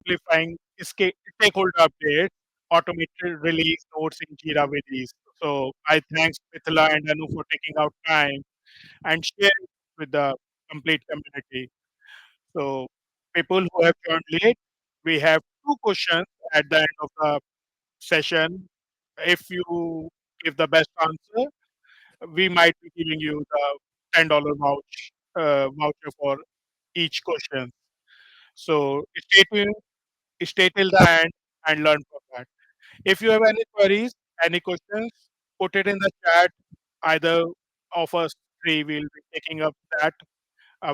simplifying stakeholder updates, automated release notes in Jira release. So I thanks Mithila and Anu for taking out time and sharing with the complete community. So people who have joined late, we have two questions at the end of the session. If you give the best answer, we might be giving you the $10 voucher for each question. So stay tuned, stay till the end, and learn from that. If you have any queries, any questions, put it in the chat. Either of us three will be taking up that.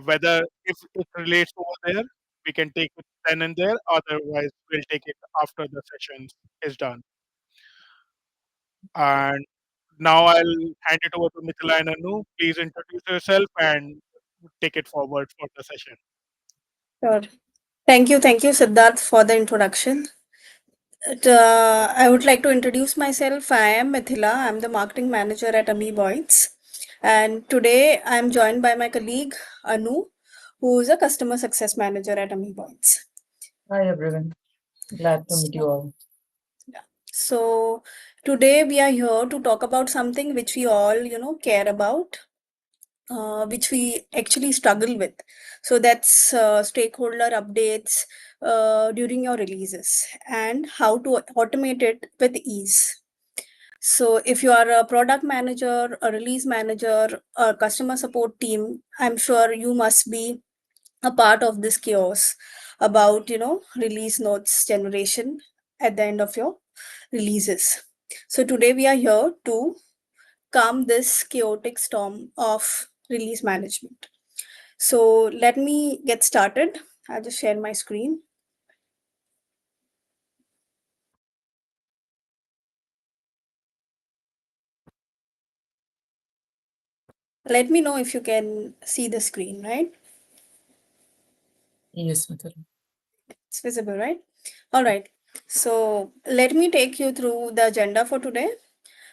Whether if it relates over there, we can take it then and there. Otherwise, we'll take it after the session is done. And now I'll hand it over to Mithila and Anu. Please introduce yourself and take it forward for the session. Sure. Thank you, Siddharth, for the introduction. I would like to introduce myself. I am Mithila. I'm the marketing manager at Amoeboids. And today I'm joined by my colleague Anu, who is a customer success manager at Amoeboids. Hi everyone, glad to meet you all. So today we are here to talk about something which we all, care about, which we actually struggle with. So that's stakeholder updates during your releases and how to automate it with ease. So if you are a product manager, a release manager, a customer support team, I'm sure you must be a part of this chaos about, release notes generation at the end of your releases. So today we are here to calm this chaotic storm of release management. So let me get started. I'll just share my screen. Let me know if you can see the screen, right? Yes, Mithila. It's visible, right? All right. So let me take you through the agenda for today.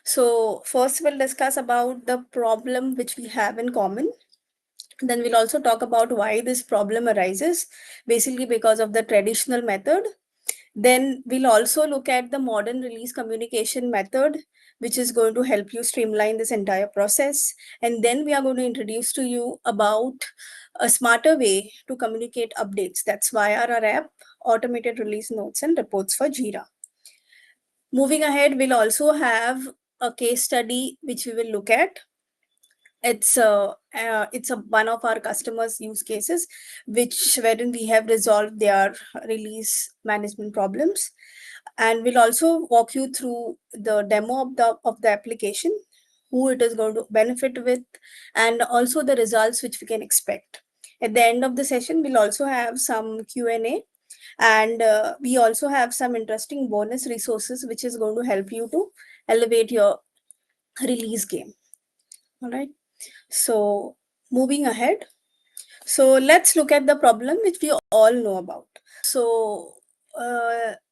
So first we'll discuss about the problem which we have in common. Then we'll also talk about why this problem arises, basically because of the traditional method. Then we'll also look at the modern release communication method, which is going to help you streamline this entire process. And then we are going to introduce to you about a smarter way to communicate updates. That's via our app, automated release notes and reports for Jira. Moving ahead, we'll also have a case study which we will look at. It's a one of our customers use cases which wherein we have resolved their release management problems, and we'll also walk you through the demo of the application, who it is going to benefit with, and also the results which we can expect. At the end of the session we'll also have some Q&A, and we also have some interesting bonus resources which is going to help you to elevate your release game. All right, so moving ahead, so let's look at the problem which we all know about. So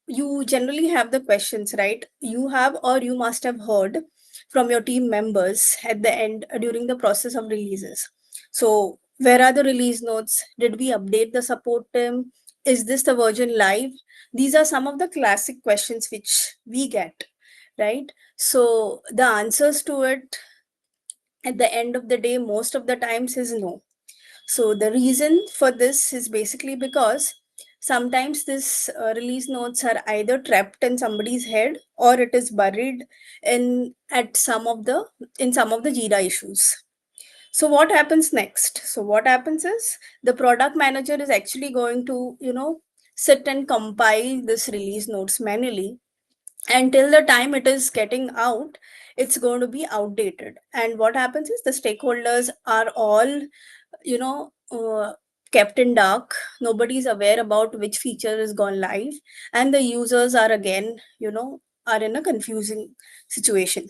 you generally have the questions, right? You have, or you must have heard from your team members at the end during the process of releases. So where are the release notes? Did we update the support team? Is this the version live? These are some of the classic questions which we get, right? So the answers to it at the end of the day, most of the times, is no. So the reason for this is basically because sometimes this release notes are either trapped in somebody's head, or it is buried in some of the Jira issues. So what happens next? So what happens is the product manager is actually going to, sit and compile this release notes manually, until the time it is getting out, it's going to be outdated. And what happens is the stakeholders are all, you know kept in dark. Nobody's aware about which feature is gone live, and the users are again, are in a confusing situation.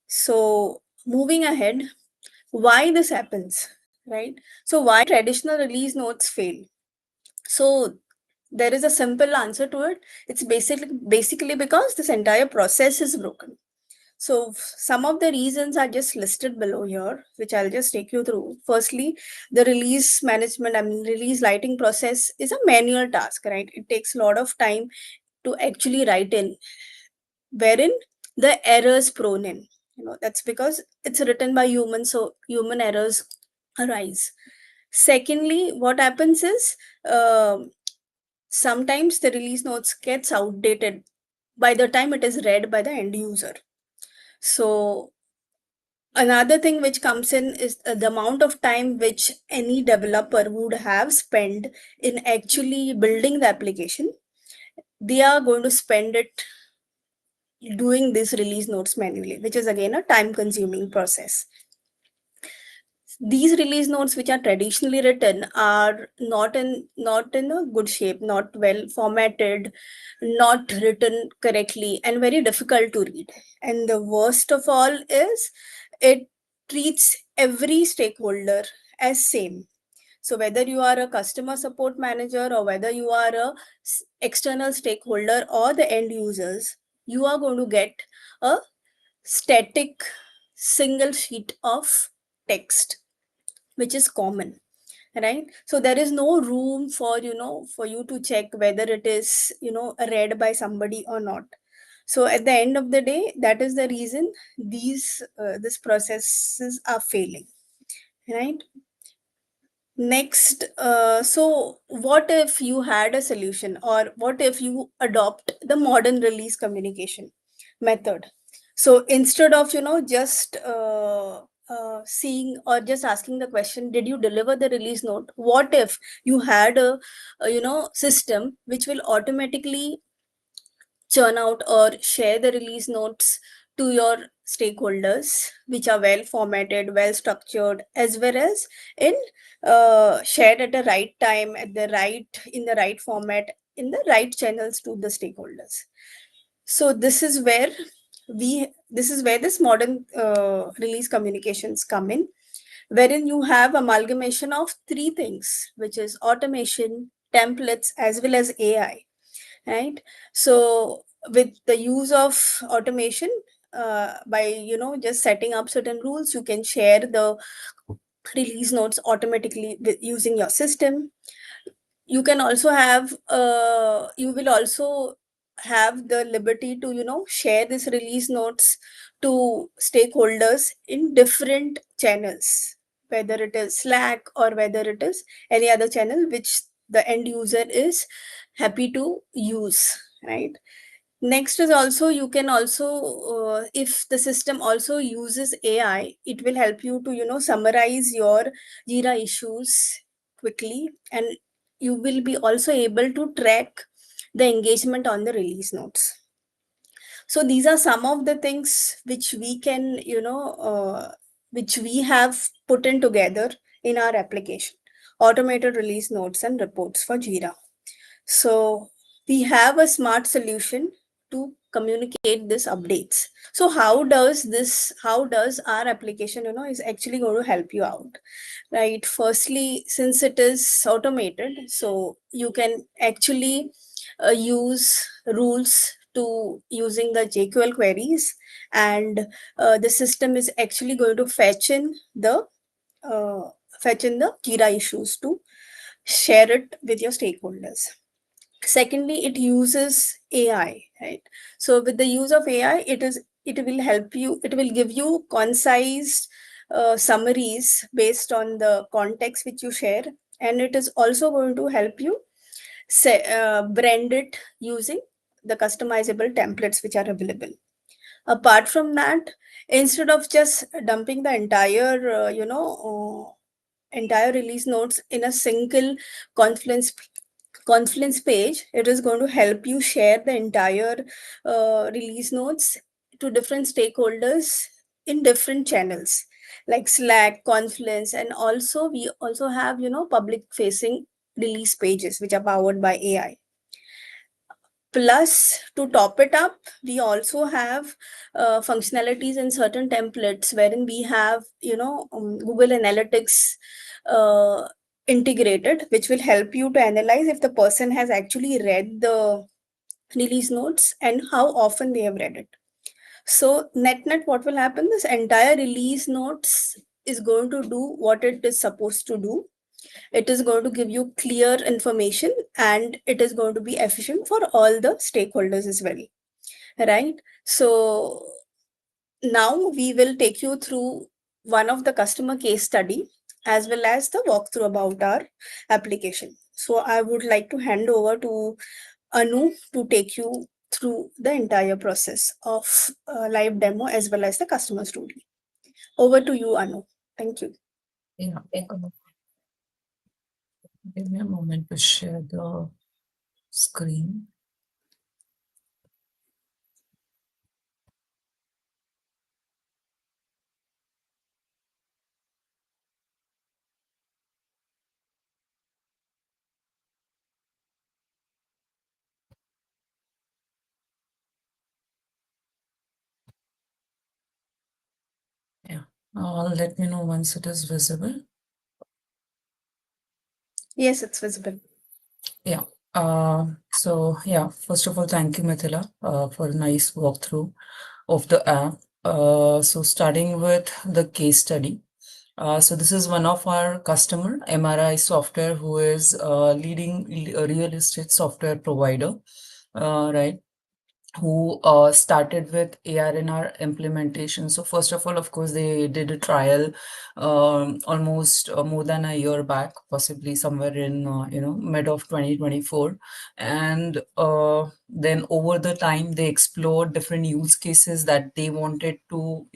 So moving ahead, why this happens, right? So why traditional release notes fail? So there is a simple answer to it. It's basically because this entire process is broken. So some of the reasons are just listed below here, which I'll just take you through. Firstly, the release management, I mean release writing process is a manual task, right? It takes a lot of time to actually write in, wherein the errors prone in. That's because it's written by humans, so human errors arise. Secondly, what happens is sometimes the release notes gets outdated by the time it is read by the end user. So another thing which comes in is the amount of time which any developer would have spent in actually building the application. They are going to spend it doing this release notes manually, which is again a time consuming process. These release notes which are traditionally written are not in a good shape, not well formatted, not written correctly, and very difficult to read. And the worst of all is it treats every stakeholder as same. So whether you are a customer support manager or whether you are a external stakeholder or the end users, you are going to get a static single sheet of text, which is common, right? So there is no room for for you to check whether it is read by somebody or not. So at the end of the day, that is the reason these processes are failing, right? Next, so what if you had a solution, or what if you adopt the modern release communication method? So instead of just seeing or just asking the question, did you deliver the release note? What if you had a system which will automatically churn out or share the release notes to your stakeholders, which are well formatted, well structured, as well as in shared at the right time, at the right in the right format, in the right channels to the stakeholders. So this is where this modern release communications come in, wherein you have amalgamation of three things, which is automation, templates, as well as AI, right? So with the use of automation, by just setting up certain rules, you can share the release notes automatically with using your system. You can also have you will also have the liberty to share this release notes to stakeholders in different channels, whether it is Slack or whether it is any other channel which the end user is happy to use, right? Next is also, you can also if the system also uses AI, it will help you to summarize your Jira issues quickly, and you will be also able to track the engagement on the release notes. So these are some of the things which we can which we have put in together in our application: automated release notes and reports for Jira. So we have a smart solution to communicate this updates. So how does our application is actually going to help you out, right? Firstly, since it is automated, so you can actually use rules to using the JQL queries, and the system is actually going to uh, fetch in the Jira issues to share it with your stakeholders. Secondly, it uses AI, right? So with the use of AI, it will help you, it will give you concise summaries based on the context which you share, and it is also going to help you say, brand it using the customizable templates which are available. Apart from that, instead of just dumping the entire release notes in a single confluence Confluence page, it is going to help you share the entire release notes to different stakeholders in different channels like Slack, Confluence, and also we also have public facing release pages which are powered by AI. Plus, to top it up, we also have functionalities in certain templates wherein we have Google Analytics uh, integrated, which will help you to analyze if the person has actually read the release notes and how often they have read it. So net, what will happen? This entire release notes is going to do what it is supposed to do. It is going to give you clear information, and it is going to be efficient for all the stakeholders as well, right? So now we will take you through one of the customer case study as well as the walkthrough about our application. So I would like to hand over to Anu to take you through the entire process of live demo as well as the customer story. Over to you, Anu. Thank you. Yeah. Give me a moment to share the screen. Yeah. Let me know once it is visible. Yes, it's visible. Yeah. First of all, thank you, Mithila, for a nice walkthrough of the app. So starting with the case study. So this is one of our customer, MRI Software, who is leading real estate software provider, right? Who started with ARNR implementation. So first of all, of course, they did a trial almost more than a year back, possibly somewhere in mid of 2024, and then over the time they explored different use cases that they wanted to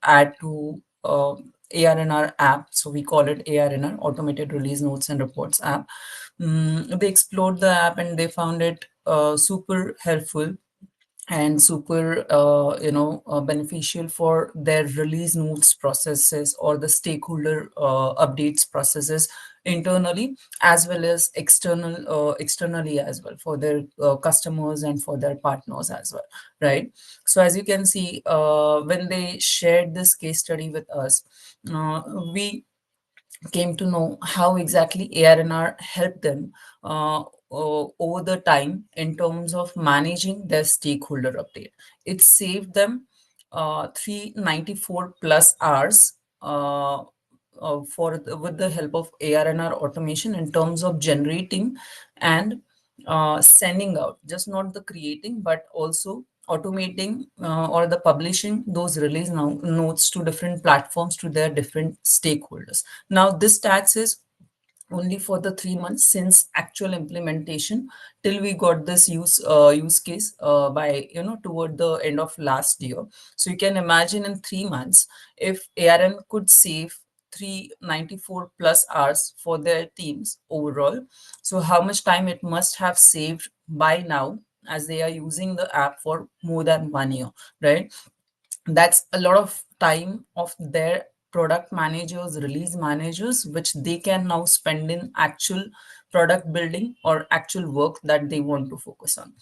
add to ARNR app. So we call it ARNR, Automated Release Notes and Reports app. They explored the app and they found it super helpful and super beneficial for their release notes processes or the stakeholder updates processes internally as well as externally as well for their customers and for their partners as well, right? So as you can see, when they shared this case study with us, we came to know how exactly ARNR helped them over the time in terms of managing their stakeholder update. It saved them 394 plus hours with the help of ARNR automation in terms of generating and sending out, just not the creating, but also automating or the publishing those release notes to different platforms to their different stakeholders. Now, this tax is only for the 3 months since actual implementation till we got this use case by toward the end of last year. So you can imagine in 3 months if ARN could save 394 plus hours for their teams overall. So how much time it must have saved by now as they are using the app for more than 1 year, right? That's a lot of time of their product managers, release managers, which they can now spend in actual product building or actual work that they want to focus on,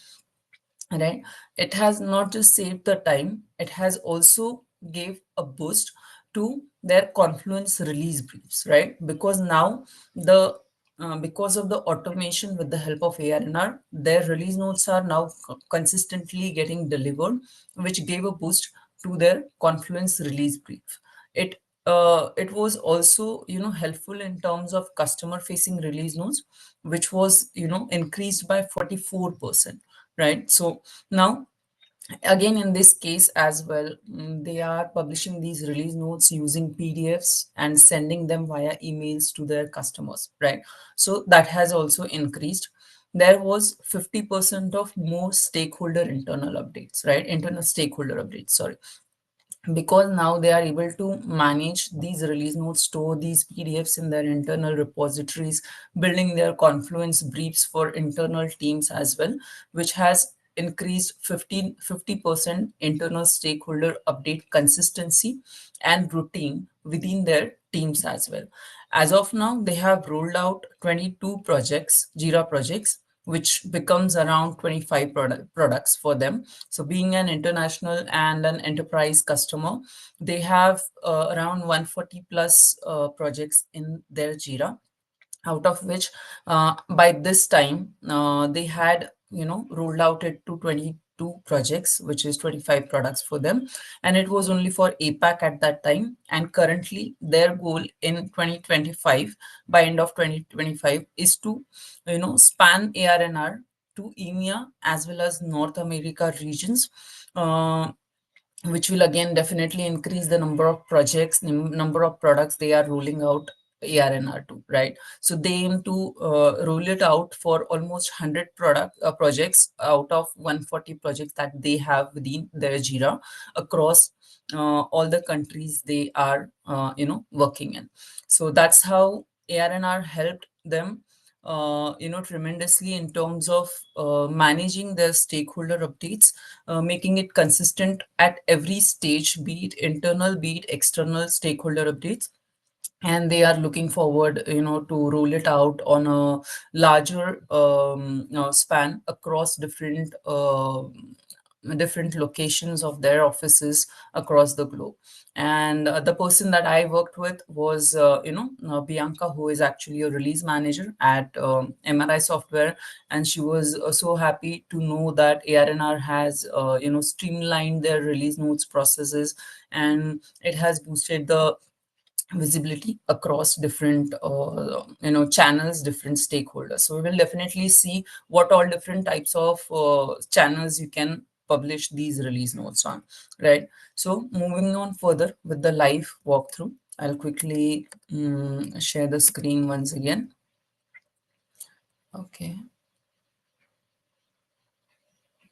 right? It has not just saved the time, it has also gave a boost to their Confluence release briefs, right? Because now the because of the automation with the help of ARNR, their release notes are now consistently getting delivered, which gave a boost to their Confluence release brief. It was also helpful in terms of customer facing release notes, which was increased by 44%, right? So now again in this case as well, they are publishing these release notes using PDFs and sending them via emails to their customers, right? So that has also increased. There was 50% of more stakeholder internal updates, right? Internal stakeholder updates, sorry, because now they are able to manage these release notes, store these PDFs in their internal repositories, building their Confluence briefs for internal teams as well, which has increased 50% internal stakeholder update consistency and routine within their teams as well. As of now, they have rolled out 22 projects, Jira projects, which becomes around 25 products for them. So being an international and an enterprise customer, they have around 140 plus projects in their Jira, out of which by this time they had rolled out it to 2 projects, which is 25 products for them. And it was only for APAC at that time. And currently, their goal in 2025, by end of 2025, is to, span ARNR to EMEA as well as North America regions. Which will again definitely increase the number of projects, number of products they are rolling out ARNR to, right? So they aim to roll it out for almost 100 projects out of 140 projects that they have within their Jira across all the countries they are, working in. So that's how ARNR helped them, tremendously in terms of managing their stakeholder updates, making it consistent at every stage, be it internal, be it external stakeholder updates. And they are looking forward, to roll it out on a larger span across different locations of their offices across the globe. And the person that I worked with was, Bianca, who is actually a release manager at MRI Software. And she was so happy to know that ARNR has, streamlined their release notes processes, and it has boosted the visibility across different channels, different stakeholders. So we will definitely see what all different types of channels you can publish these release notes on, right? So moving on further with the live walkthrough, I'll quickly share the screen once again. Okay.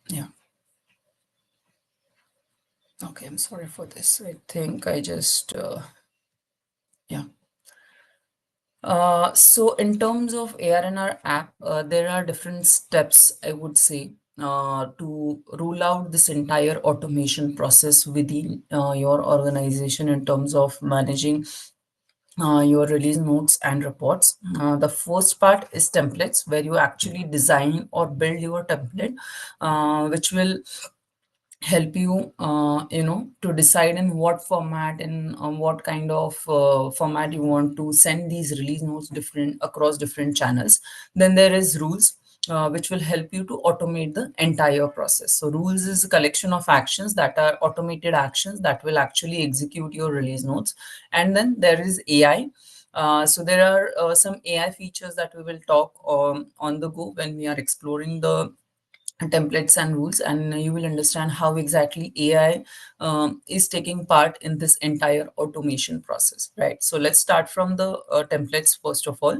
Yeah. Okay, I'm sorry for this. I think I just yeah. So in terms of ARNR app, there are different steps, I would say, to roll out this entire automation process within your organization in terms of managing your release notes and reports. The first part is templates, where you actually design or build your template, which will help you, to decide in what format and what kind of format you want to send these release notes different across different channels. Then there is rules, which will help you to automate the entire process. So rules is a collection of actions that are automated actions that will actually execute your release notes. And then there is AI. So there are some AI features that we will talk on the go when we are exploring the templates and rules, and you will understand how exactly AI is taking part in this entire automation process, right? So let's start from the templates first of all.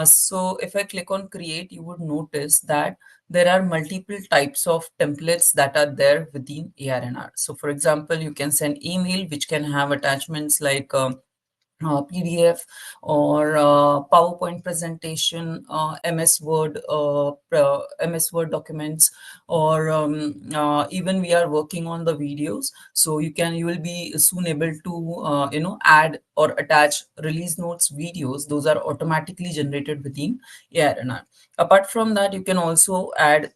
So if I click on create, you would notice that there are multiple types of templates that are there within ARNR. So for example, you can send email, which can have attachments like PDF or PowerPoint presentation, MS Word documents, or even we are working on the videos. So you will be soon able to add or attach release notes videos. Those are automatically generated within ARNR. Apart from that, you can also add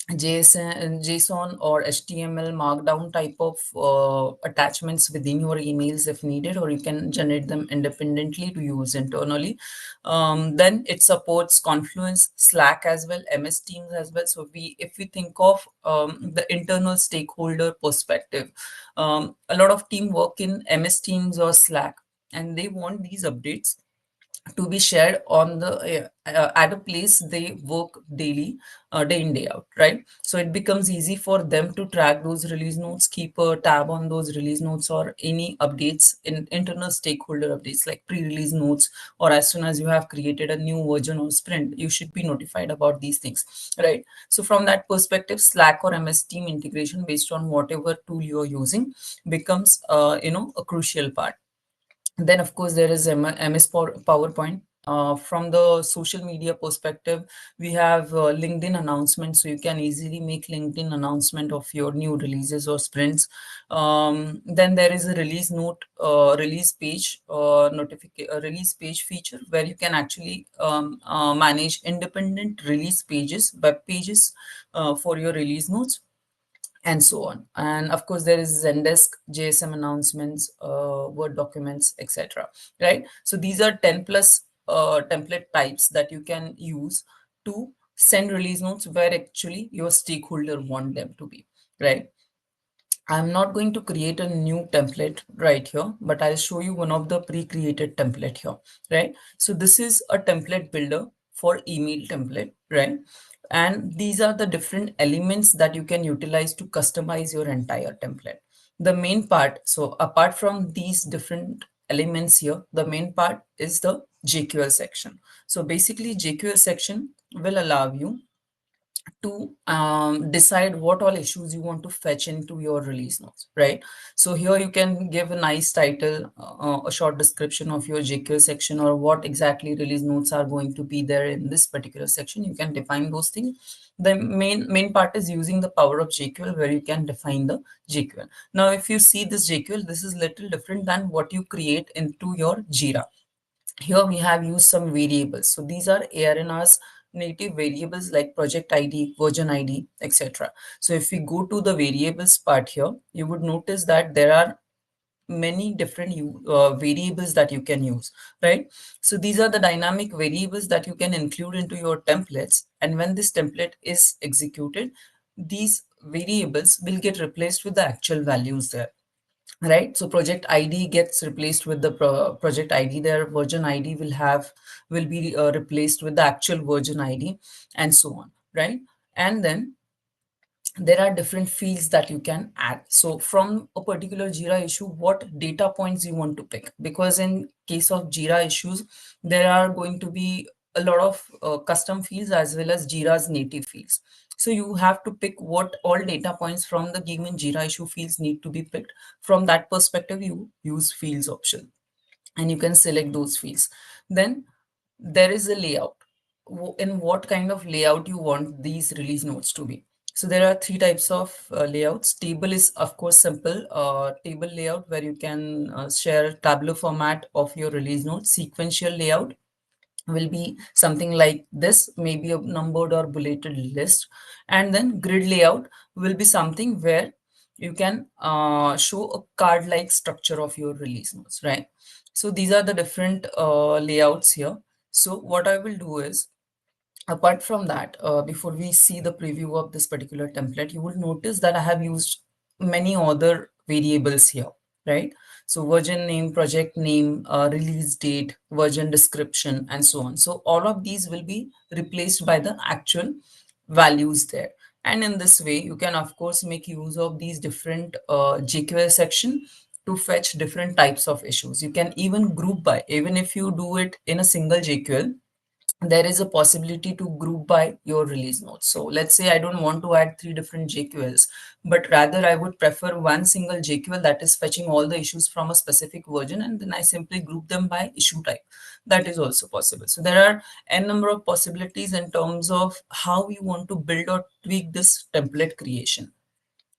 JSON or HTML Markdown type of attachments within your emails if needed, or you can generate them independently to use internally. Then it supports Confluence, Slack as well, MS Teams as well. So if we think of the internal stakeholder perspective, a lot of team work in MS Teams or Slack, and they want these updates to be shared on the at a place they work daily, day in day out, right? So it becomes easy for them to track those release notes, keep a tab on those release notes, or any updates in internal stakeholder updates like pre-release notes, or as soon as you have created a new version or sprint, you should be notified about these things, right? So from that perspective, Slack or MS Team integration based on whatever tool you're using becomes a crucial part. Then, of course, there is MS PowerPoint. From the social media perspective, we have LinkedIn announcements, so you can easily make LinkedIn announcement of your new releases or sprints. Then there is a release note, release page feature, where you can actually manage independent release pages, web pages for your release notes, and so on. And of course, there is Zendesk, JSM announcements, Word documents, etc. Right? So these are 10 plus template types that you can use to send release notes where actually your stakeholder want them to be, right? I'm not going to create a new template right here, but I'll show you one of the pre-created template here, right? So this is a template builder for email template, right? And these are the different elements that you can utilize to customize your entire template. The main part, so apart from these different elements here, the main part is the JQL section. So basically JQL section will allow you to decide what all issues you want to fetch into your release notes, right? So here you can give a nice title, a short description of your JQL section, or what exactly release notes are going to be there in this particular section. You can define those things. The main part is using the power of JQL, where you can define the JQL. Now, if you see this JQL, this is little different than what you create into your Jira. Here we have used some variables. So these are ARNR's native variables like project ID, version ID, etc. So if we go to the variables part here, you would notice that there are many different variables that you can use, right? So these are the dynamic variables that you can include into your templates. And when this template is executed, these variables will get replaced with the actual values there, right? So project ID gets replaced with the project ID there, version ID will be replaced with the actual version ID, and so on, right? And then there are different fields that you can add. So from a particular Jira issue, what data points you want to pick, because in case of Jira issues, there are going to be a lot of custom fields as well as Jira's native fields. So you have to pick what all data points from the given Jira issue fields need to be picked. From that perspective, you use fields option and you can select those fields. Then there is a layout. In what kind of layout you want these release notes to be. So there are three types of layouts. Table is of course simple table layout, where you can share Tableau format of your release notes. Sequential layout will be something like this, maybe a numbered or bulleted list. And then grid layout will be something where you can show a card like structure of your release notes, right? So these are the different layouts here. So what I will do is, apart from that, before we see the preview of this particular template, you will notice that I have used many other variables here, right? So version name, project name, release date, version description, and so on. So all of these will be replaced by the actual values there. And in this way, you can of course make use of these different JQL section to fetch different types of issues. You can even group by, even if you do it in a single JQL, there is a possibility to group by your release notes. So let's say I don't want to add three different JQLs, but rather I would prefer one single JQL that is fetching all the issues from a specific version, and then I simply group them by issue type. That is also possible. So there are n number of possibilities in terms of how you want to build or tweak this template creation.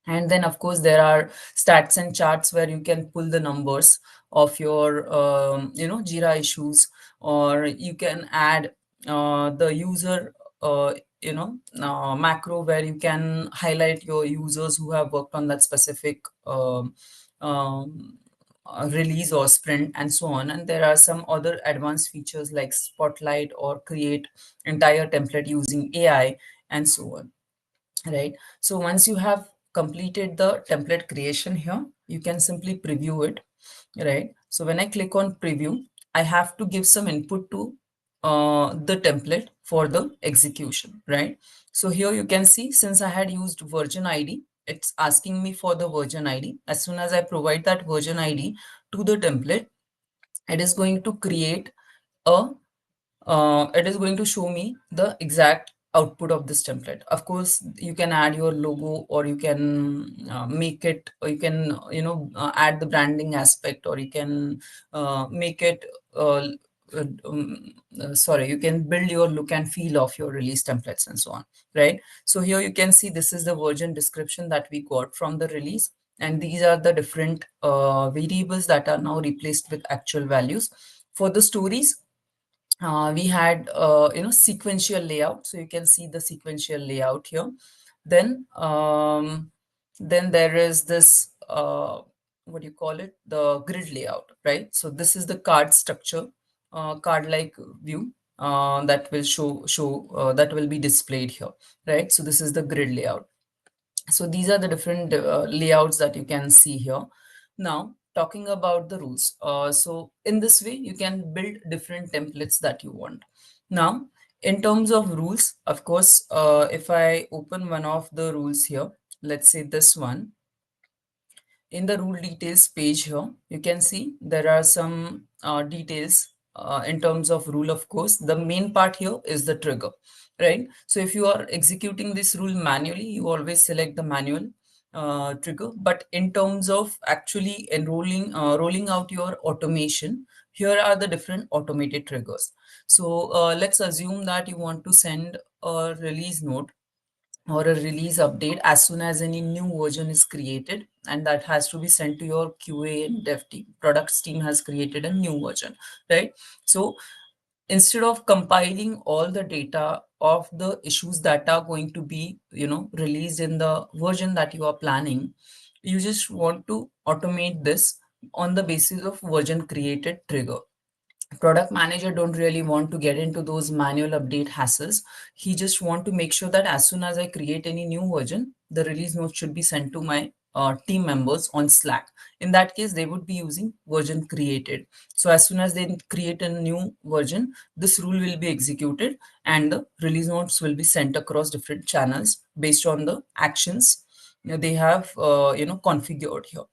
And then of course there are stats and charts where you can pull the numbers of your Jira issues, or you can add the user macro, where you can highlight your users who have worked on that specific um, release or sprint, and so on. And there are some other advanced features like spotlight or create entire template using AI, and so on, right? So once you have completed the template creation here, you can simply preview it, right? So when I click on preview, I have to give some input to the template for the execution, right? So here you can see, since I had used version ID, it's asking me for the version ID. As soon as I provide that version ID to the template, it is going to create a it is going to show me the exact output of this template. Of course, you can add your logo, or you can make it, or you can add the branding aspect, or you can make it sorry, you can build your look and feel of your release templates, and so on, right? So here you can see this is the version description that we got from the release, and these are the different variables that are now replaced with actual values. For the stories, we had sequential layout, so you can see the sequential layout here. Then there is this what do you call it, the grid layout, right? So this is the card structure, card like view, that will show that will be displayed here, right? So this is the grid layout. So these are the different layouts that you can see here. Now, talking about the rules. So in this way, you can build different templates that you want. Now, in terms of rules, of course, if I open one of the rules here, let's say this one, in the rule details page here, you can see there are some details in terms of rule. Of course, the main part here is the trigger, right? So if you are executing this rule manually, you always select the manual trigger. But in terms of actually rolling out your automation, here are the different automated triggers. So let's assume that you want to send a release note or a release update as soon as any new version is created, and that has to be sent to your QA and dev team. Products team has created a new version, right? So instead of compiling all the data of the issues that are going to be, released in the version that you are planning, you just want to automate this on the basis of version created trigger. Product manager don't really want to get into those manual update hassles. He just want to make sure that as soon as I create any new version, the release note should be sent to my team members on Slack. In that case, they would be using version created. So as soon as they create a new version, this rule will be executed and the release notes will be sent across different channels based on the actions they have configured here.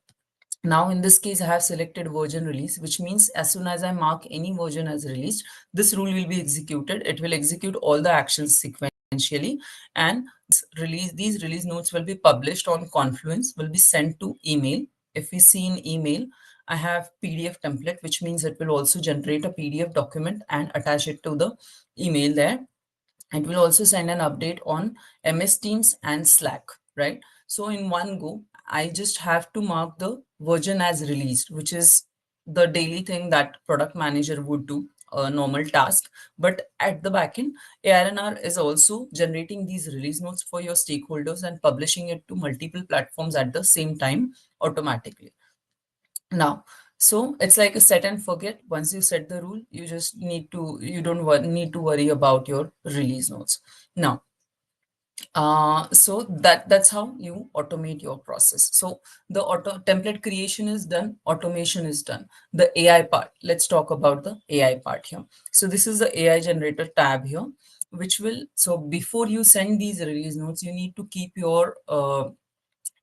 Now, in this case, I have selected version release, which means as soon as I mark any version as released, this rule will be executed. It will execute all the actions sequentially, and these release notes will be published on Confluence, will be sent to email. If we see in email, I have PDF template, which means it will also generate a PDF document and attach it to the email there. It will also send an update on MS Teams and Slack, right? So in one go, I just have to mark the version as released, which is the daily thing that product manager would do, a normal task. But at the backend, ARNR is also generating these release notes for your stakeholders and publishing it to multiple platforms at the same time automatically. Now, so it's like a set and forget. Once you set the rule, you don't need to worry about your release notes. Now, so that's how you automate your process. So the auto template creation is done, automation is done. The AI part, let's talk about the AI part here. So this is the AI generator tab here, which will, so before you send these release notes, you need to keep your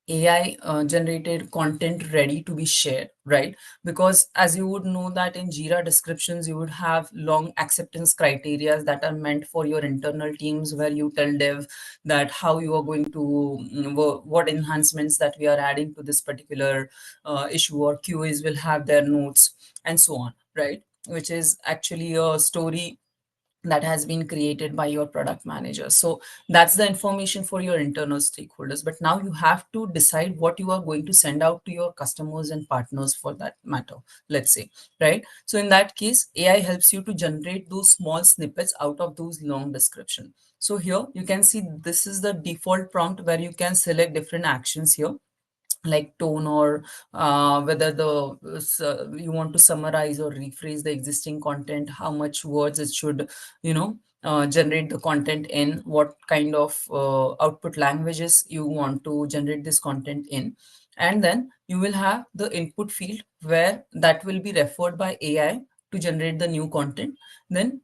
AI generated content ready to be shared, right? Because as you would know that in Jira descriptions, you would have long acceptance criteria that are meant for your internal teams, where you tell dev that how you are going to, what enhancements that we are adding to this particular issue, or QAs will have their notes and so on, right? Which is actually a story that has been created by your product manager. So that's the information for your internal stakeholders. But now you have to decide what you are going to send out to your customers and partners for that matter, let's say, right? So in that case, AI helps you to generate those small snippets out of those long description. So here you can see this is the default prompt where you can select different actions here, like tone, or whether you want to summarize or rephrase the existing content, how much words it should generate the content in, what kind of output languages you want to generate this content in. And then you will have the input field where that will be referred by AI to generate the new content. Then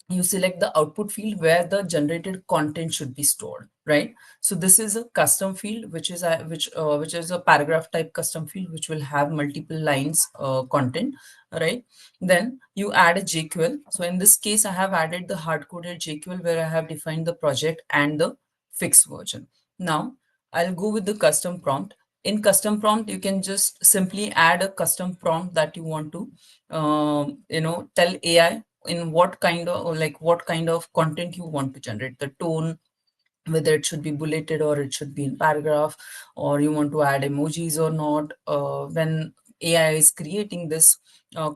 you select the output field where the generated content should be stored, right? So this is a custom field, which is a paragraph type custom field, which will have multiple lines content, right? Then you add a JQL. So in this case, I have added the hard coded JQL where I have defined the project and the fixed version. Now I'll go with the custom prompt. In custom prompt, you can just simply add a custom prompt that you want to tell AI in what kind of content you want to generate, the tone, whether it should be bulleted or it should be in paragraph, or you want to add emojis or not. When AI is creating this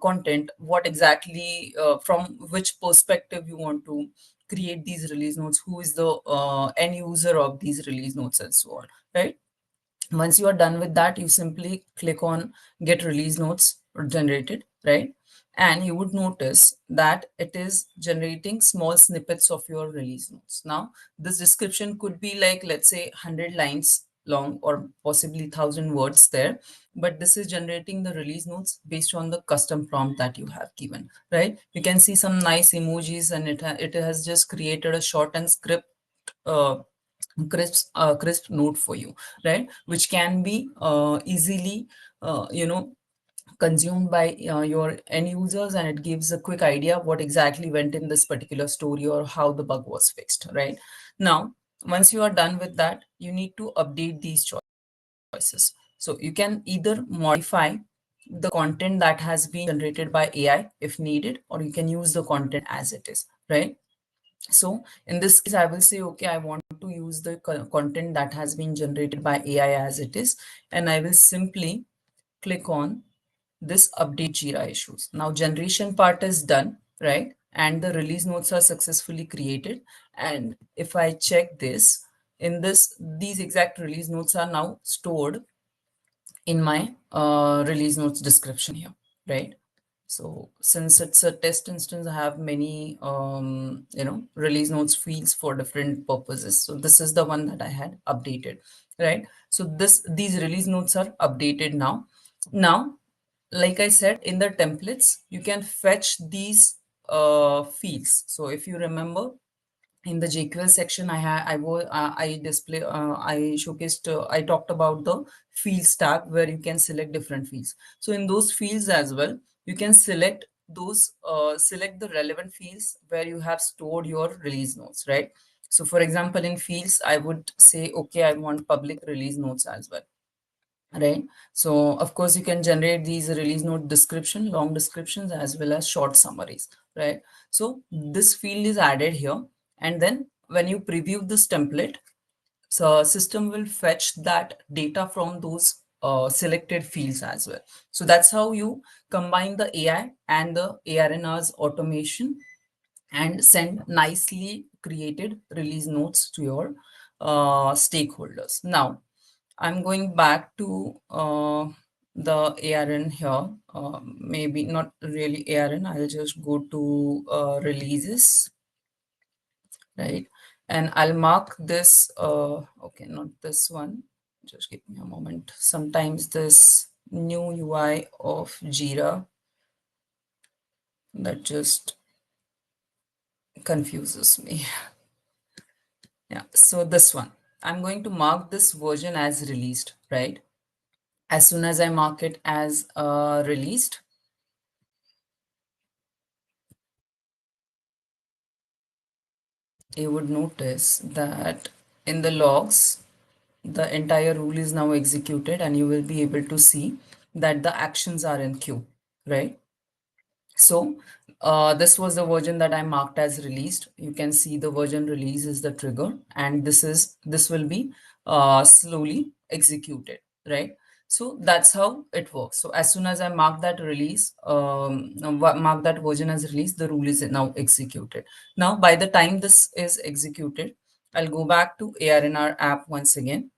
content, what exactly, from which perspective you want to create these release notes, who is the end user of these release notes, and so on, right? Once you are done with that, you simply click on get release notes generated, right? and you would notice that it is generating small snippets of your release notes. Now, this description could be like, let's say, 100 lines long or possibly 1,000 words there, but this is generating the release notes based on the custom prompt that you have given, right? You can see some nice emojis, and it has just created a short and script uh, crisp note for you, right, which can be easily consumed by your end users, and it gives a quick idea of what exactly went in this particular story or how the bug was fixed. Right now, once you are done with that, you need to update these choices. So you can either modify the content that has been generated by AI if needed, or you can use the content as it is, right? So in this case, I will say, okay, I want to use the content that has been generated by AI as it is, and I will simply click on this update Jira issues. Now generation part is done, right? And the release notes are successfully created. And if I check this, in this, these exact release notes are now stored in my release notes description here, right? So since it's a test instance, I have many, release notes fields for different purposes. So this is the one that I had updated, right? So these release notes are updated now. Now, like I said, in the templates, you can fetch these fields. So if you remember, in the JQL section, I showcased, I talked about the fields tab where you can select different fields. So in those fields as well, you can select select the relevant fields where you have stored your release notes, right? So for example, in fields, I would say, okay, I want public release notes as well, right? So of course you can generate these release note description, long descriptions, as well as short summaries, right? So this field is added here, and then when you preview this template, so system will fetch that data from those selected fields as well. So that's how you combine the AI and the ARNR's automation and send nicely created release notes to your stakeholders. Now I'm going back to the ARN here. Maybe not really ARN. I'll just go to releases, right? And I'll mark this. Okay, not this one. Just give me a moment. Sometimes this new UI of Jira that just confuses me. Yeah, so this one. I'm going to mark this version as released, right? As soon as I mark it as released, you would notice that in the logs, the entire rule is now executed, and you will be able to see that the actions are in queue, right? So this was the version that I marked as released. You can see the version release is the trigger, and this will be slowly executed, right? So that's how it works. So as soon as I mark that release, mark that version as release, the rule is now executed. Now, by the time this is executed, I'll go back to ARNR app once again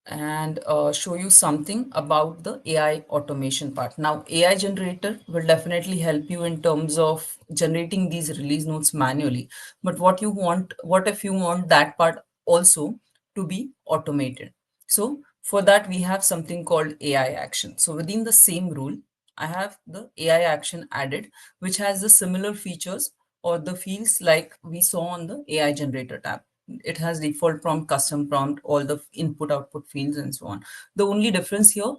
and show you something about the AI automation part. Now, AI generator will definitely help you in terms of generating these release notes manually. But what if you want that part also to be automated? So for that, we have something called AI action. So within the same rule, I have the AI action added, which has the similar features or the fields like we saw on the AI generator tab. It has default prompt, custom prompt, all the input output fields and so on. The only difference here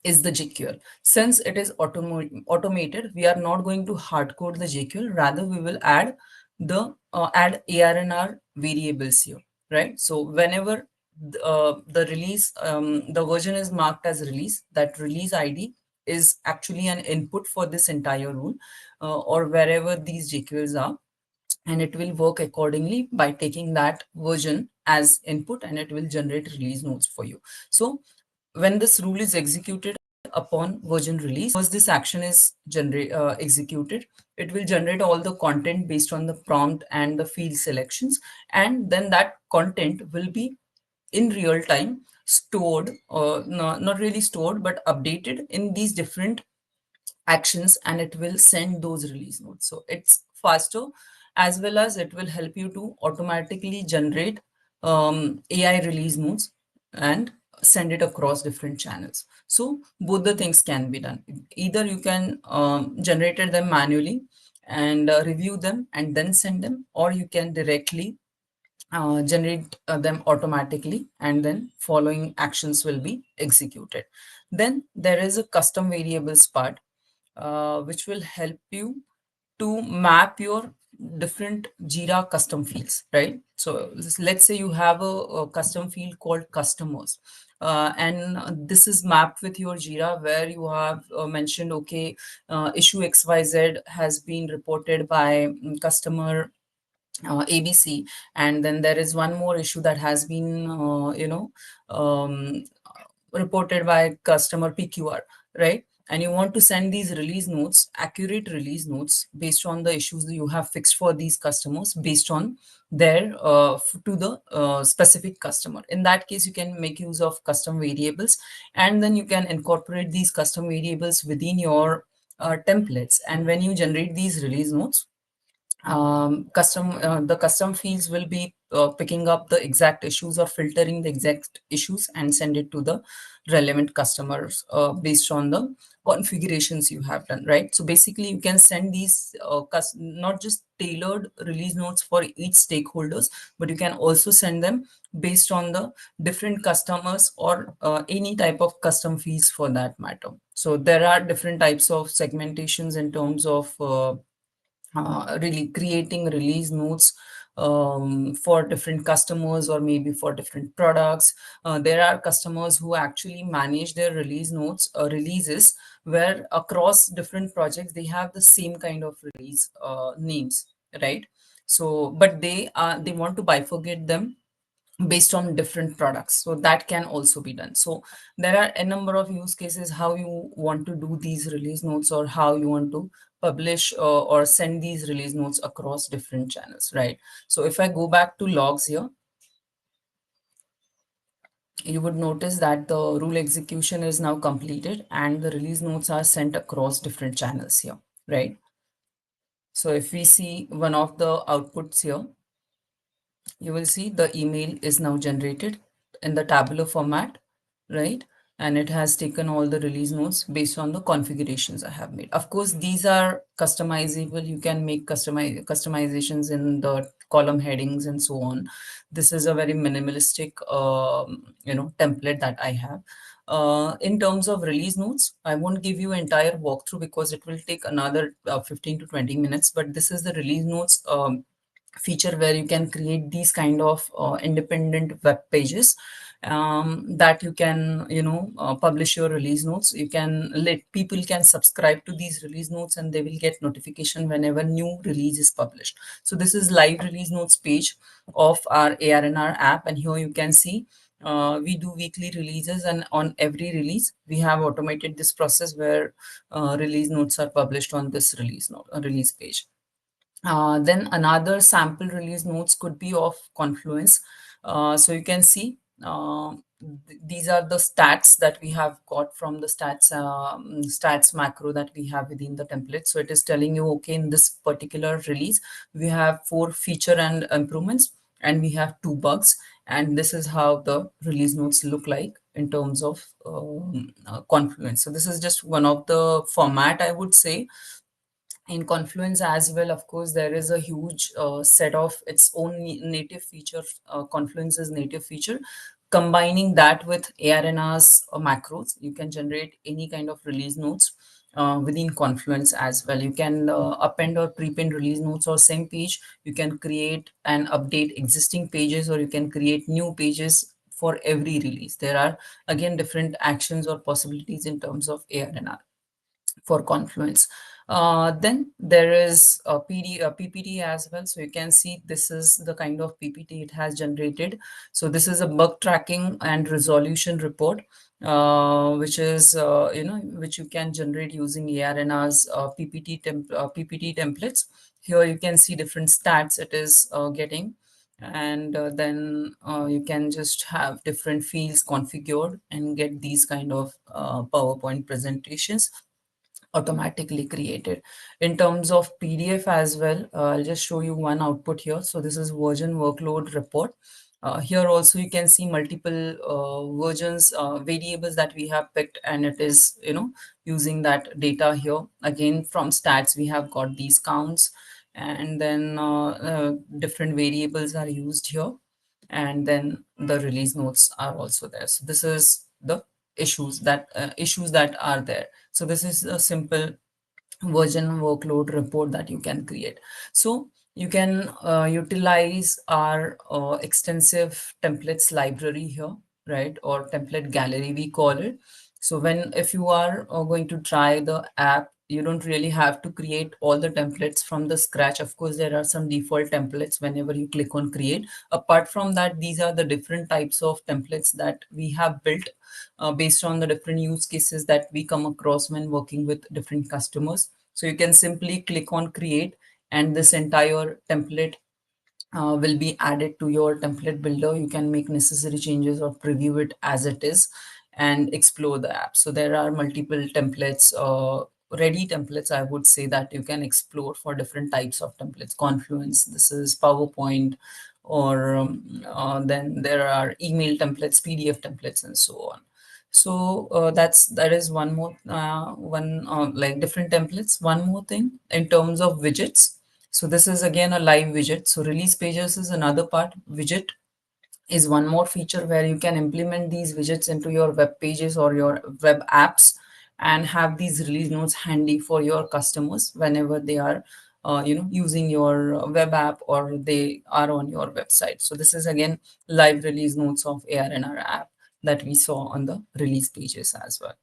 is the JQL. Since it is automated, we are not going to hard code the JQL. Rather, we will add the add ARNR variables here, right? So whenever the release, the version is marked as release, that release ID is actually an input for this entire rule, or wherever these JQLs are, and it will work accordingly by taking that version as input, and it will generate release notes for you. So when this rule is executed upon version release, once this action is executed, it will generate all the content based on the prompt and the field selections, and then that content will be in real time stored, or not really stored but updated in these different actions, and it will send those release notes. So it's faster, as well as it will help you to automatically generate AI release notes and send it across different channels. So both the things can be done. Either you can generate them manually and review them and then send them, or you can directly generate them automatically, and then following actions will be executed. Then there is a custom variables part, which will help you to map your different Jira custom fields, right? So let's say you have a custom field called customers. And this is mapped with your Jira, where you have mentioned, okay, issue XYZ has been reported by customer ABC, and then there is one more issue that has been, um, reported by customer PQR, right? And you want to send these release notes, accurate release notes, based on the issues that you have fixed for these customers, based on their to the specific customer. In that case, you can make use of custom variables, and then you can incorporate these custom variables within your templates. And when you generate these release notes, the custom fields will be picking up the exact issues or filtering the exact issues and send it to the relevant customers based on the configurations you have done, right? So basically you can send these not just tailored release notes for each stakeholders, but you can also send them based on the different customers, or any type of custom fields for that matter. So there are different types of segmentations in terms of really creating release notes for different customers, or maybe for different products. There are customers who actually manage their release notes releases, where across different projects they have the same kind of release names, right? So but they want to bifurcate them based on different products, so that can also be done. So there are a number of use cases how you want to do these release notes, or how you want to publish or send these release notes across different channels, right? So if I go back to logs here, you would notice that the rule execution is now completed and the release notes are sent across different channels here, right? So if we see one of the outputs here, you will see the email is now generated in the tabular format, right? And it has taken all the release notes based on the configurations I have made. Of course, these are customizable. You can make customizations in the column headings and so on. This is a very minimalistic, template that I have. In terms of release notes, I won't give you entire walkthrough because it will take another 15 to 20 minutes. But this is the release notes feature, where you can create these kind of independent web pages that you can publish your release notes. You can let people can subscribe to these release notes, and they will get notification whenever new release is published. So this is live release notes page of our ARNR app, and here you can see we do weekly releases, and on every release we have automated this process where release notes are published on this release page. Then another sample release notes could be of Confluence. So you can see these are the stats that we have got from the stats macro that we have within the template. So it is telling you, okay, in this particular release, we have 4 feature and improvements, and we have 2 bugs. And this is how the release notes look like in terms of Confluence. So this is just one of the format, I would say. In Confluence as well, of course, there is a huge set of its own native feature, Confluence's native feature. Combining that with ARNR's macros, you can generate any kind of release notes within Confluence as well. You can append or prepend release notes or same page. You can create and update existing pages, or you can create new pages for every release. There are again different actions or possibilities in terms of ARNR for Confluence. Then there is a PPT as well. So you can see this is the kind of PPT it has generated. So this is a bug tracking and resolution report, which you can generate using ARNR's PPT templates. Here you can see different stats it is getting. And then you can just have different fields configured and get these kind of PowerPoint presentations. automatically created. In terms of PDF as well, I'll just show you one output here. So this is version workload report. Here also you can see multiple versions, variables that we have picked, and it is, using that data here. Again, from stats, we have got these counts, and then different variables are used here, and then the release notes are also there. So this is the issues that are there. So this is a simple version workload report that you can create. So you can utilize our extensive templates library here, right, or template gallery we call it. So if you are going to try the app, you don't really have to create all the templates from the scratch. Of course, there are some default templates whenever you click on create. Apart from that, these are the different types of templates that we have built based on the different use cases that we come across when working with different customers. So you can simply click on create, and this entire template will be added to your template builder. You can make necessary changes or preview it as it is and explore the app. So there are multiple templates, ready templates, I would say, that you can explore for different types of templates. Confluence, this is PowerPoint, or then there are email templates, PDF templates, and so on. So that is one more like different templates. One more thing in terms of widgets. So this is again a live widget. So release pages is another part. Widget is one more feature where you can implement these widgets into your web pages or your web apps, and have these release notes handy for your customers whenever they are using your web app or they are on your website. So this is again live release notes of ARNR app that we saw on the release pages as well.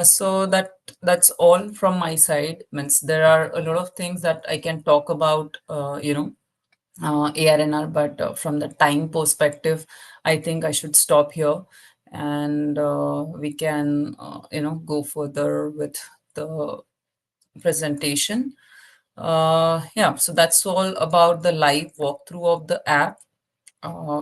So that's all from my side. Means there are a lot of things that I can talk about, ARNR, but from the time perspective, I think I should stop here, and we can, go further with the presentation. Yeah, so that's all about the live walkthrough of the app.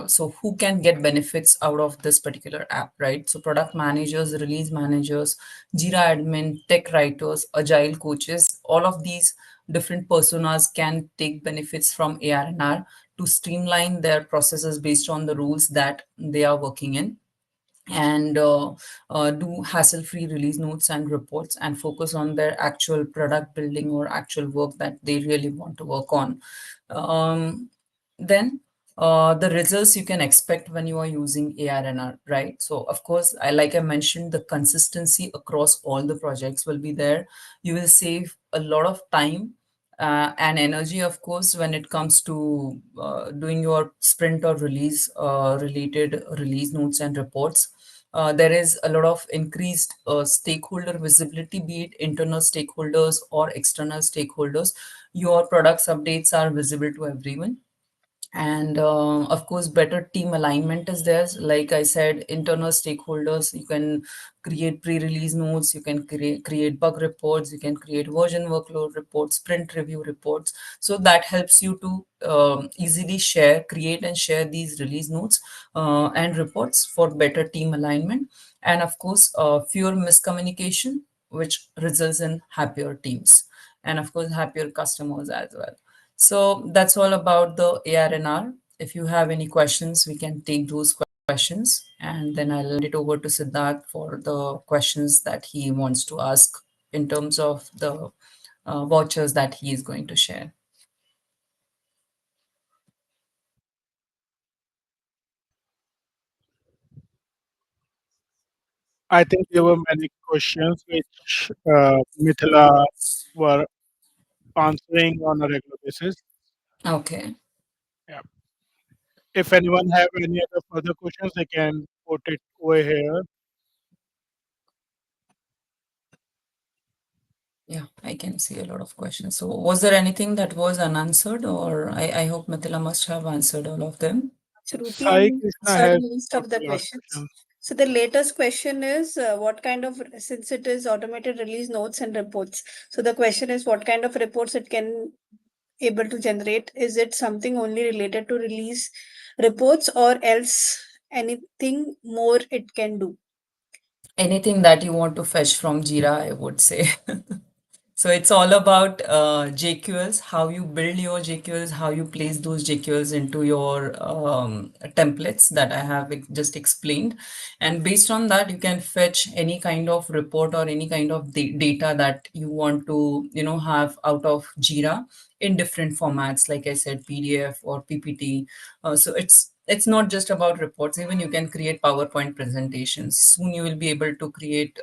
So who can get benefits out of this particular app, right? So product managers, release managers, Jira admin, tech writers, agile coaches, all of these different personas can take benefits from ARNR to streamline their processes based on the rules that they are working in, and do hassle-free release notes and reports, and focus on their actual product building or actual work that they really want to work on. Then the results you can expect when you are using ARNR, right? So of course, like I mentioned, the consistency across all the projects will be there. You will save a lot of time and energy, of course, when it comes to doing your sprint or release related release notes and reports. There is a lot of increased stakeholder visibility, be it internal stakeholders or external stakeholders. Your products updates are visible to everyone, and of course better team alignment is there. Like I said, internal stakeholders, you can create pre-release notes, you can create bug reports, you can create version workload reports, sprint review reports. So that helps you to easily create and share these release notes and reports for better team alignment, and of course fewer miscommunication, which results in happier teams, and of course happier customers as well. So that's all about the ARNR. If you have any questions, we can take those questions, and then I'll hand it over to Siddharth for the questions that he wants to ask in terms of the vouchers that he is going to share. I think there were many questions which Mithila were answering on a regular basis. Okay. Yeah. If anyone have any other further questions, they can put it over here. Yeah, I can see a lot of questions. So was there anything that was unanswered, or I hope Mithila must have answered all of them? Shruti Sai and Krishna answered has most put of the the last questions. question. So the latest question is what kind of, since it is automated release notes and reports. So the question is what kind of reports it can able to generate. Is it something only related to release reports or else anything more it can do? Anything that you want to fetch from Jira, I would say. So it's all about JQLs, how you build your JQLs, how you place those JQLs into your templates that I have just explained. And based on that, you can fetch any kind of report or any kind of data that you want to, have out of Jira in different formats, like I said, PDF or PPT. So it's not just about reports. Even you can create PowerPoint presentations. Soon you will be able to create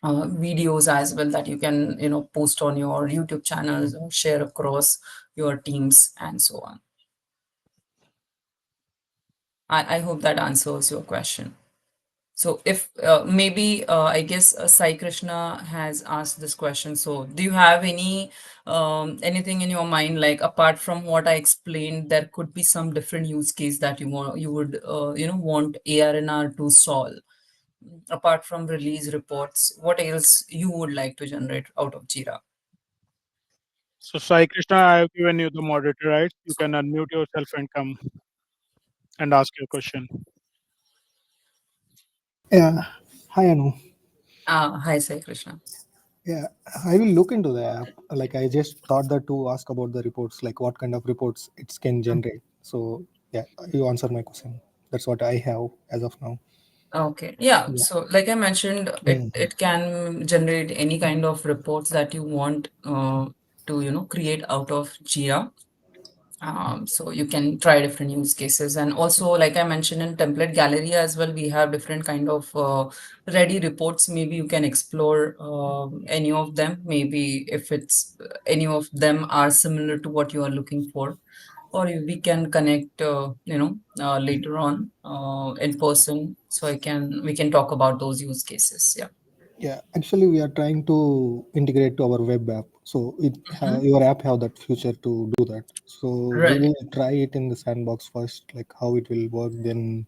videos as well that you can post on your YouTube channels or share across your teams and so on. I hope that answers your question. So if maybe I guess Sai Krishna has asked this question. So do you have anything in your mind, like apart from what I explained, there could be some different use case that you would want ARNR to solve apart from release reports? What else you would like to generate out of Jira? So Sai Krishna, I have given you the moderator rights. You can unmute yourself and come and ask your question. Yeah. Hi, Anu. Hi, Sai Krishna. Yeah, I will look into the app. Like, I just thought that to ask about the reports, like what kind of reports it can generate. So, yeah, you answer my question. That's what I have as of now. Okay. Yeah. Yeah. So, like I mentioned, it Mhm. it can generate any kind of reports that you want to create out of Jira. So you can try different use cases, and also, like I mentioned, in template gallery as well, we have different kind of ready reports. Maybe you can explore any of them. Maybe if it's any of them are similar to what you are looking for, or we can connect, later on in person, so we can talk about those use cases. Yeah. Yeah, actually, we are trying to integrate to our web app. So, Mhm. your app have that feature to do that. So, we Right. will try it in the sandbox first, like how it will work. Then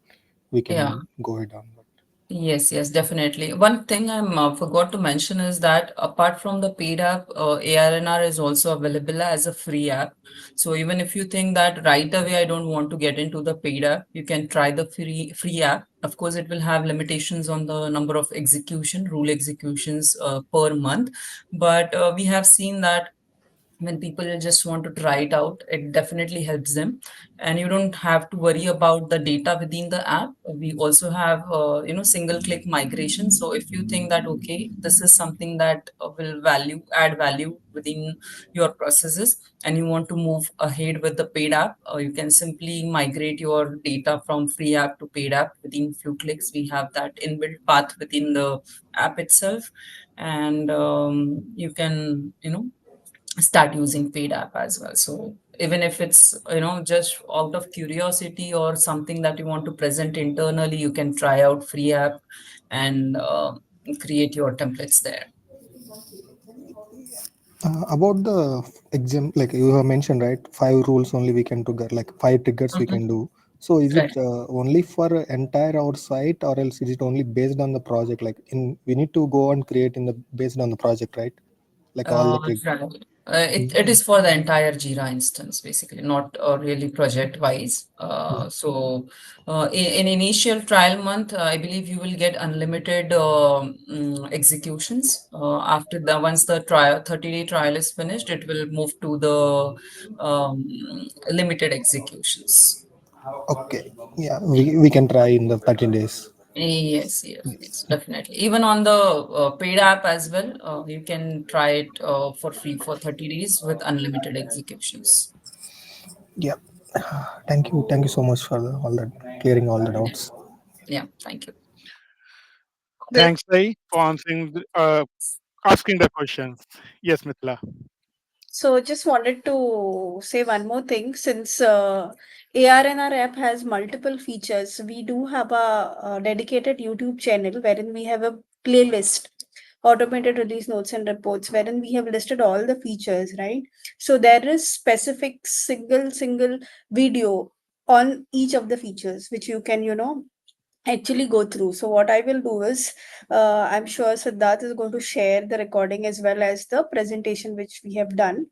we Yeah. can go ahead on that. Yes, yes, definitely. One thing I'm forgot to mention is that apart from the paid app, ARNR is also available as a free app. So even if you think that right away I don't want to get into the paid app, you can try the free app. Of course, it will have limitations on the number of rule executions per month, but we have seen that when people just want to try it out, it definitely helps them, and you don't have to worry about the data within the app. We also have single click migration. So if you think that okay, this is something that will value add value within your processes, and you want to move ahead with the paid app, you can simply migrate your data from free app to paid app within few clicks. We have that inbuilt path within the app itself, and you can start using paid app as well. So even if it's just out of curiosity or something that you want to present internally, you can try out free app and create your templates there. About the exam, like you have mentioned, right? 5 rules only we can trigger, like 5 triggers we Mhm. can do. So is it Right. only for entire our site, or else is it only based on the project? Like we need to go and create in the based on the project, right? Like all the triggers. Right. It is for the entire Jira instance, basically, not really project wise. So, in initial trial month, I believe you will get unlimited executions. After the once the trial 30-day trial is finished, it will move to the um, limited executions. Okay, yeah, we can try in the 13 days. Yes, yes, Yes. yes, definitely. Even on the paid app as well, you can try it for free for 30 days with unlimited executions. Yeah. Thank you so much for all that clearing all the Yeah, doubts. yeah, thank you. Thanks, Sai, for answering, asking the questions. Yes, Mithila. So just wanted to say one more thing. Since ARNR app has multiple features, we do have a dedicated YouTube channel wherein we have a playlist, automated release notes and reports, wherein we have listed all the features, right? So there is specific single video on each of the features, which you can, actually go through. So what I will do is, I'm sure Siddharth is going to share the recording as well as the presentation which we have done.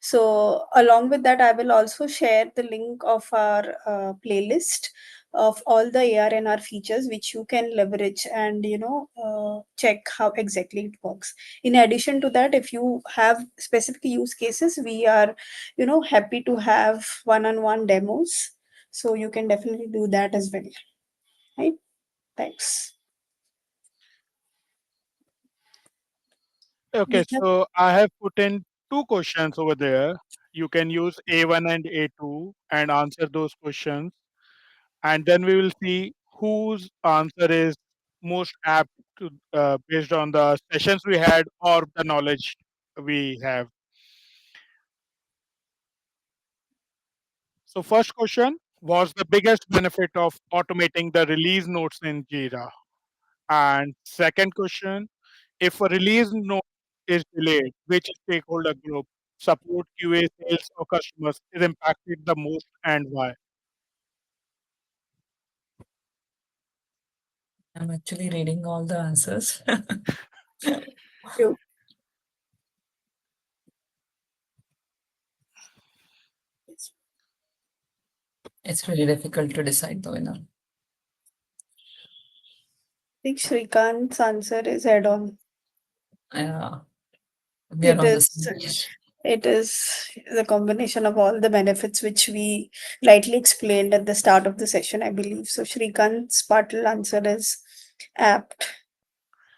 So along with that, I will also share the link of our playlist of all the ARNR features which you can leverage and check how exactly it works. In addition to that, if you have specific use cases, we are happy to have one-on-one demos, so you can definitely do that as well, right? Thanks. Okay, We have so I have put in two questions over there. You can use A1 and A2 and answer those questions, and then we will see whose answer is most apt to, based on the sessions we had or the knowledge we have. So, first question was the biggest benefit of automating the release notes in Jira? And second question, if a release note is delayed, which stakeholder group, support, QA, sales, or customers is impacted the most and why? I'm actually reading all the answers. you. It's really difficult to decide the winner. I think Shrikant's answer is head on. Yeah, we are It on the is same page. it is the combination of all the benefits which we rightly explained at the start of the session, I believe. So Shrikant's partial answer is apt.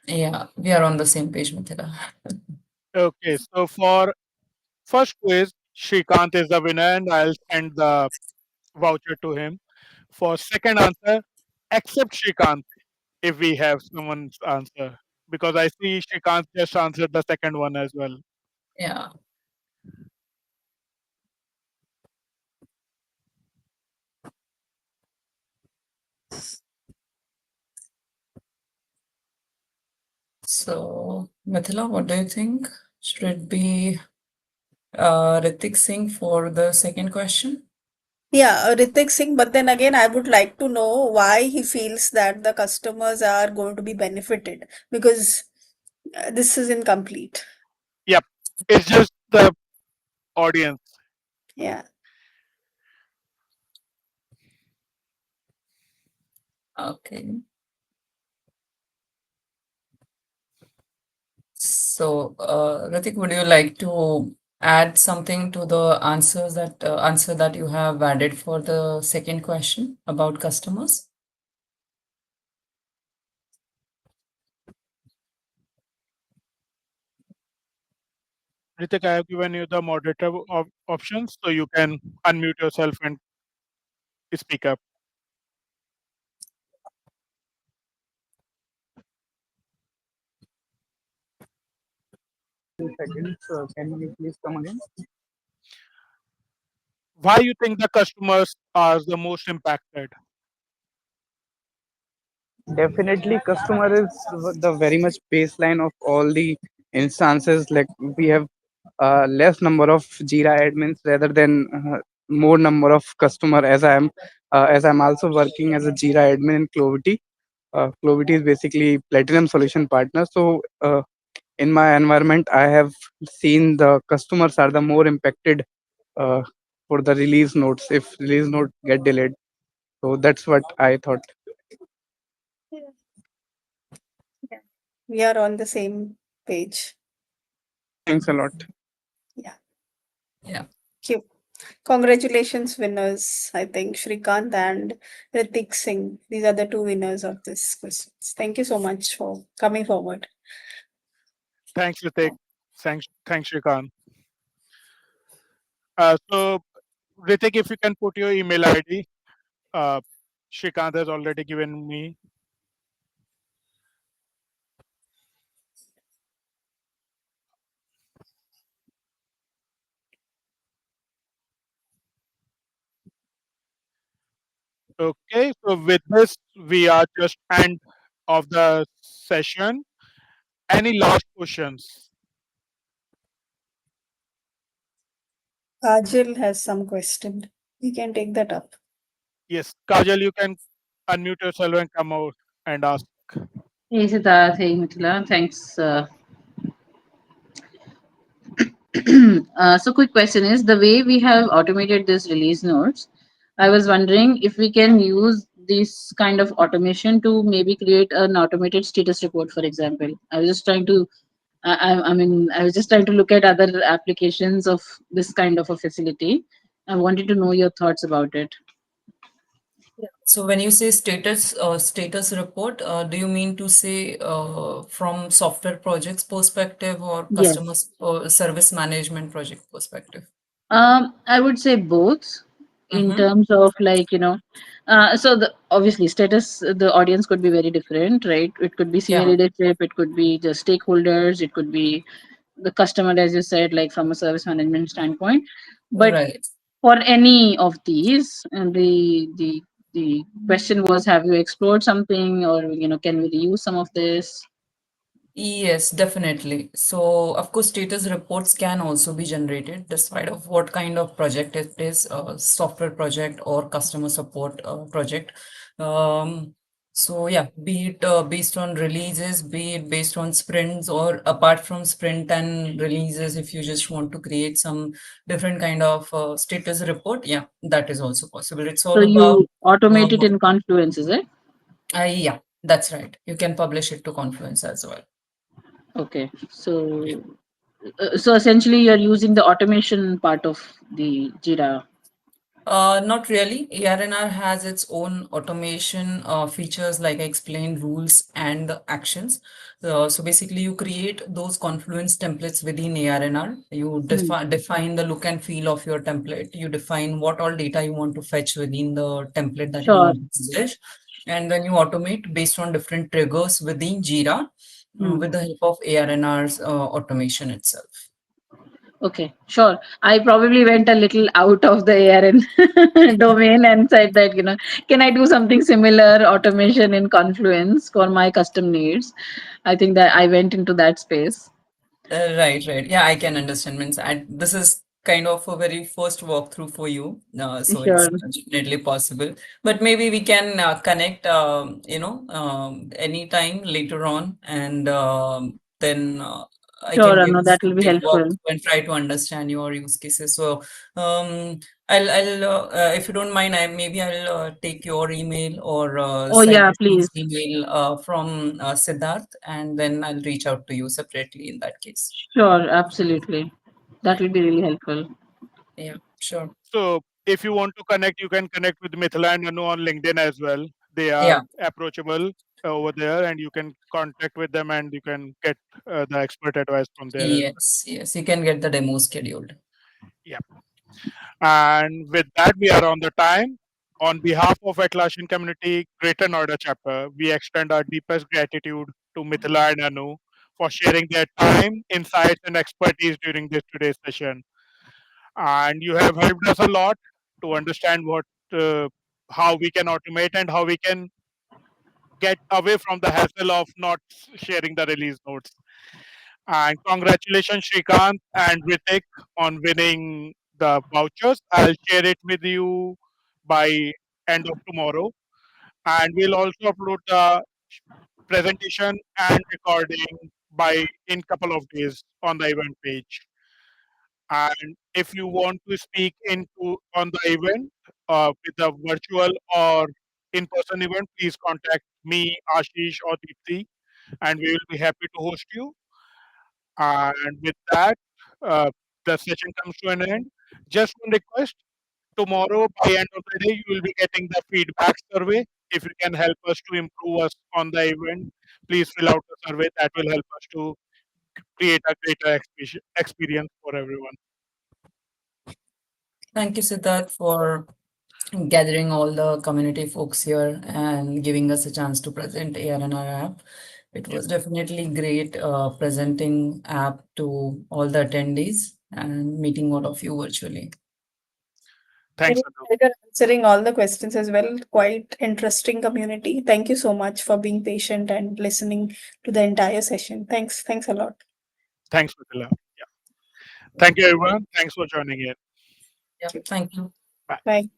Yeah, we are on the same page, Mithila. Okay, so for first quiz, Shrikant is the winner, and I'll send the voucher to him. For second answer, accept Shrikant if we have someone's answer, because I see Shrikant just answered the second one as well. Yeah. So, Mithila, what do you think? Should it be Ritik Singh for the second question? Yeah, Ritik Singh, but then again, I would like to know why he feels that the customers are going to be benefited because this is incomplete. Yep, it's just the audience. Yeah. Okay. So, Ritik, would you like to add something to the answer that you have added for the second question about customers? Ritik, I have given you the moderator options, so you can unmute yourself and speak up. Seconds. Can you please come again? Why you think the customers are the most impacted? Definitely, customer is the very much baseline of all the instances. Like we have less number of Jira admins rather than more number of customer. As I'm also working as a Jira admin in Clovity. Clovity is basically platinum solution partner. So in my environment, I have seen the customers are the more impacted uh, for the release notes if release note get delayed. So that's what I thought. Yeah. We are on the same page. Thanks a lot. Yeah. Yeah. Cute. Congratulations, winners. I think Shrikant and Ritik Singh. These are the two winners of this questions. Thank you so much for coming forward. Thanks, Ritik. Thanks, Shrikant. So, Ritik, if you can put your email ID, uh, Shrikant has already given me. Okay, so with this, we are just end of the session. Any last questions? Kajal has some question. We can take that up. Yes, Kajal, you can unmute yourself and come out and ask. Hey, Siddharth. Hey, Mithila. Thanks. So, quick question is the way we have automated this release notes. I was wondering if we can use this kind of automation to maybe create an automated status report, for example. I was just trying to, I mean, I was just trying to look at other applications of this kind of a facility. I wanted to know your thoughts about it. Yeah. So when you say status report, do you mean to say from software projects perspective or Yes. service management project perspective? I would say both in Mm-hmm. terms of like, so the obviously status, the audience could be very different, right? It could be senior Yeah, leadership, it could be the stakeholders, it could be the customer, as you said, like from a service management standpoint. But right. for any of these, and the question was, have you explored something, or can we reuse some of this? Yes, definitely. So, of course, status reports can also be generated despite of what kind of project it is, software project or customer support project. Um, so yeah, be it based on releases, be it based on sprints or apart from sprint and releases, if you just want to create some different kind of status report, yeah, that is also possible. It's So all about, you automate it um, in Confluence, is it? yeah, that's right. You can publish it to Confluence as well. Okay. So essentially, you're using the automation part of the Jira. Not really. ARNR has its own automation features, like I explained, rules and the actions. So basically, you create those Confluence templates within ARNR. You Hmm. define the look and feel of your template. You define what all data you want to fetch within the template that you Sure. want to publish. And then you automate based on different triggers within Jira Hmm. with the help of ARNR's automation itself. Okay, sure. I probably went a little out of the ARN domain and said that, can I do something similar automation in Confluence for my custom needs? I think that I went into that space. Right, right. Yeah, I can understand. Means this is kind of a very first walkthrough for you, so Sure. it's definitely possible. But maybe we can connect, anytime later on, and then I Sure, can give Anu, you that a will be big helpful. walkthrough and try to understand your use cases. So, if you don't mind, I'll take your email or Oh, yeah, please. Cyberspace email from Siddharth, and then I'll reach out to you separately in that case. Sure, absolutely. That Yeah, will be really helpful. yeah, sure. So if you want to connect, you can connect with Mithila and Anu on LinkedIn as well. They are Yeah, approachable over there, and you can contact with them, and you can get the expert advice from there as well. yes, yes. You can get the demo scheduled. Yeah. And with that, we are on the time. On behalf of Atlassian Community Greater Noida chapter, we extend our deepest gratitude to Mithila and Anu for sharing their time, insights, and expertise during this today's session. And you have helped us a lot to understand uh, how we can automate and how we can get away from the hassle of not sharing the release notes. And congratulations, Shrikant and Ritik, on winning the vouchers. I'll share it with you by end of tomorrow, and we'll also upload the presentation and recording by in couple of days on the event page. And if you want to speak into on the event with a virtual or in-person event, please contact me, Ashish, or Deepthi, and we will be happy to host you. And with that, uh, the session comes to an end. Just one request: tomorrow, by end of the day, you will be getting the feedback survey. If you can help us to improve us on the event, please fill out the survey. That will help us to create a greater experience for everyone. Thank you, Siddharth, for gathering all the community folks here and giving us a chance to present ARNR app. It Yeah. was definitely great presenting app to all the attendees and meeting all of you virtually. It Thanks, was Anu. a pleasure answering all the questions as well. Quite interesting community. Thank you so much for being patient and listening to the entire session. Thanks a lot. Thanks, Mithila. Yeah. Thank you, everyone. Thanks for joining in. Yeah, thank you. Bye. Bye.